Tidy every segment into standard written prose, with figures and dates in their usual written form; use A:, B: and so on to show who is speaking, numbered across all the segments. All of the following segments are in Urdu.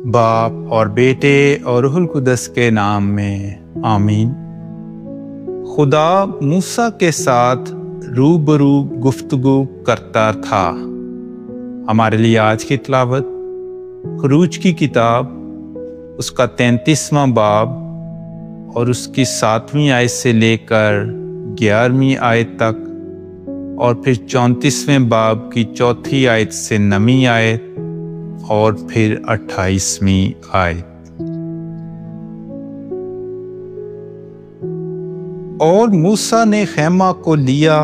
A: باپ اور بیٹے اور روح القدس کے نام میں آمین۔ خدا موسیٰ کے ساتھ روبرو گفتگو کرتا تھا۔ ہمارے لیے آج کی تلاوت خروج کی کتاب اس کا 33واں باب اور اس کی 7ویں آیت سے لے کر 11ویں آیت تک، اور پھر 34ویں باب کی 4تھی آیت سے 9ویں آیت اور پھر 28ویں آیت۔ اور موسیٰ نے خیمہ کو لیا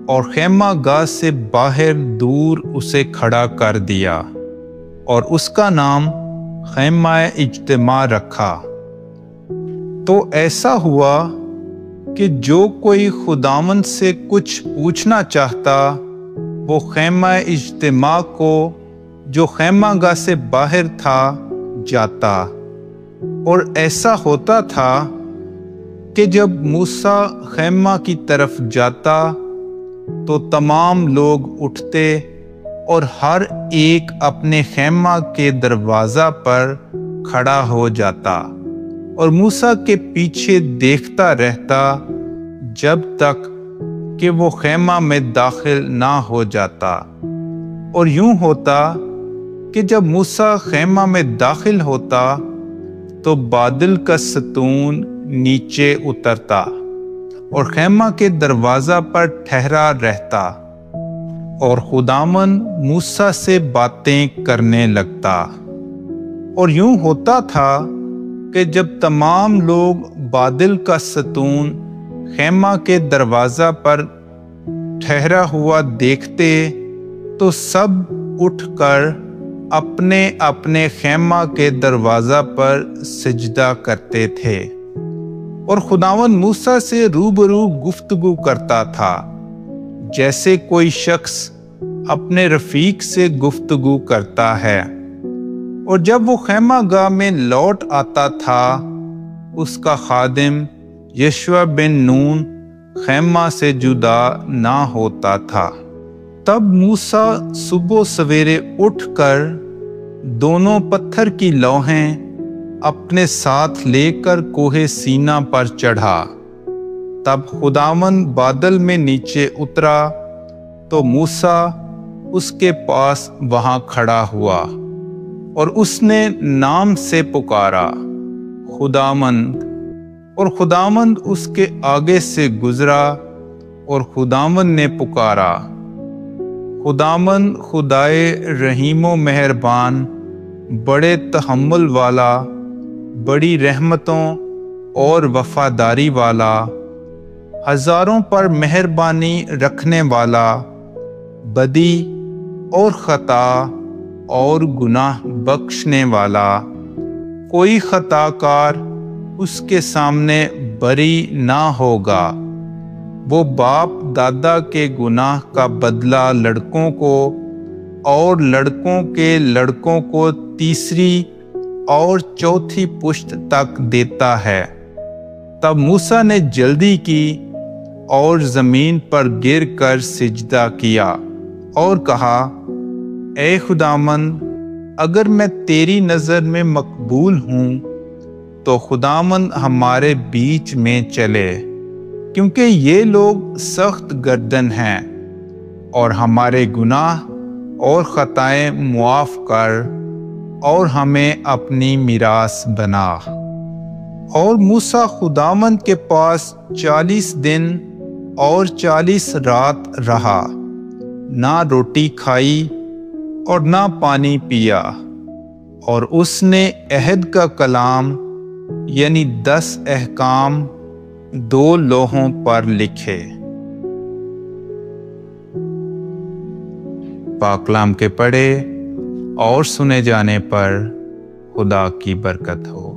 A: اور خیمہ گاہ سے باہر دور اسے کھڑا کر دیا اور اس کا نام خیمہ اجتماع رکھا۔ تو ایسا ہوا کہ جو کوئی خداوند سے کچھ پوچھنا چاہتا وہ خیمہ اجتماع کو جو خیمہ گاہ سے باہر تھا جاتا، اور ایسا ہوتا تھا کہ جب موسیٰ خیمہ کی طرف جاتا تو تمام لوگ اٹھتے اور ہر ایک اپنے خیمہ کے دروازہ پر کھڑا ہو جاتا اور موسیٰ کے پیچھے دیکھتا رہتا جب تک کہ وہ خیمہ میں داخل نہ ہو جاتا۔ اور یوں ہوتا کہ جب موسیٰ خیمہ میں داخل ہوتا تو بادل کا ستون نیچے اترتا اور خیمہ کے دروازہ پر ٹھہرا رہتا، اور خداوند موسیٰ سے باتیں کرنے لگتا۔ اور یوں ہوتا تھا کہ جب تمام لوگ بادل کا ستون خیمہ کے دروازہ پر ٹھہرا ہوا دیکھتے تو سب اٹھ کر اپنے اپنے خیمہ کے دروازہ پر سجدہ کرتے تھے، اور خداوند موسیٰ سے روبرو گفتگو کرتا تھا جیسے کوئی شخص اپنے رفیق سے گفتگو کرتا ہے۔ اور جب وہ خیمہ گاہ میں لوٹ آتا تھا اس کا خادم یشوع بن نون خیمہ سے جدا نہ ہوتا تھا۔ تب موسیٰ صبح سویرے اٹھ کر دونوں پتھر کی لوحیں اپنے ساتھ لے کر کوہ سینا پر چڑھا۔ تب خداوند بادل میں نیچے اترا تو موسیٰ اس کے پاس وہاں کھڑا ہوا، اور اس نے نام سے پکارا خداوند، اور خداوند اس کے آگے سے گزرا، اور خداوند نے پکارا خداوند خدائے رحیم و مہربان، بڑے تحمل والا، بڑی رحمتوں اور وفاداری والا، ہزاروں پر مہربانی رکھنے والا، بدی اور خطا اور گناہ بخشنے والا، کوئی خطا کار اس کے سامنے بری نہ ہوگا۔ وہ باپ دادا کے گناہ کا بدلہ لڑکوں کو اور لڑکوں کے لڑکوں کو تیسری اور چوتھی پشت تک دیتا ہے۔ تب موسیٰ نے جلدی کی اور زمین پر گر کر سجدہ کیا اور کہا، اے خداوند، اگر میں تیری نظر میں مقبول ہوں تو خداوند ہمارے بیچ میں چلے، کیونکہ یہ لوگ سخت گردن ہیں، اور ہمارے گناہ اور خطائیں معاف کر اور ہمیں اپنی میراث بنا۔ اور موسیٰ خداوند کے پاس 40 دن اور 40 رات رہا، نہ روٹی کھائی اور نہ پانی پیا، اور اس نے عہد کا کلام یعنی 10 احکام 2 لوحوں پر لکھے۔ پاک کلام کے پڑھے اور سنے جانے پر خدا کی برکت ہو۔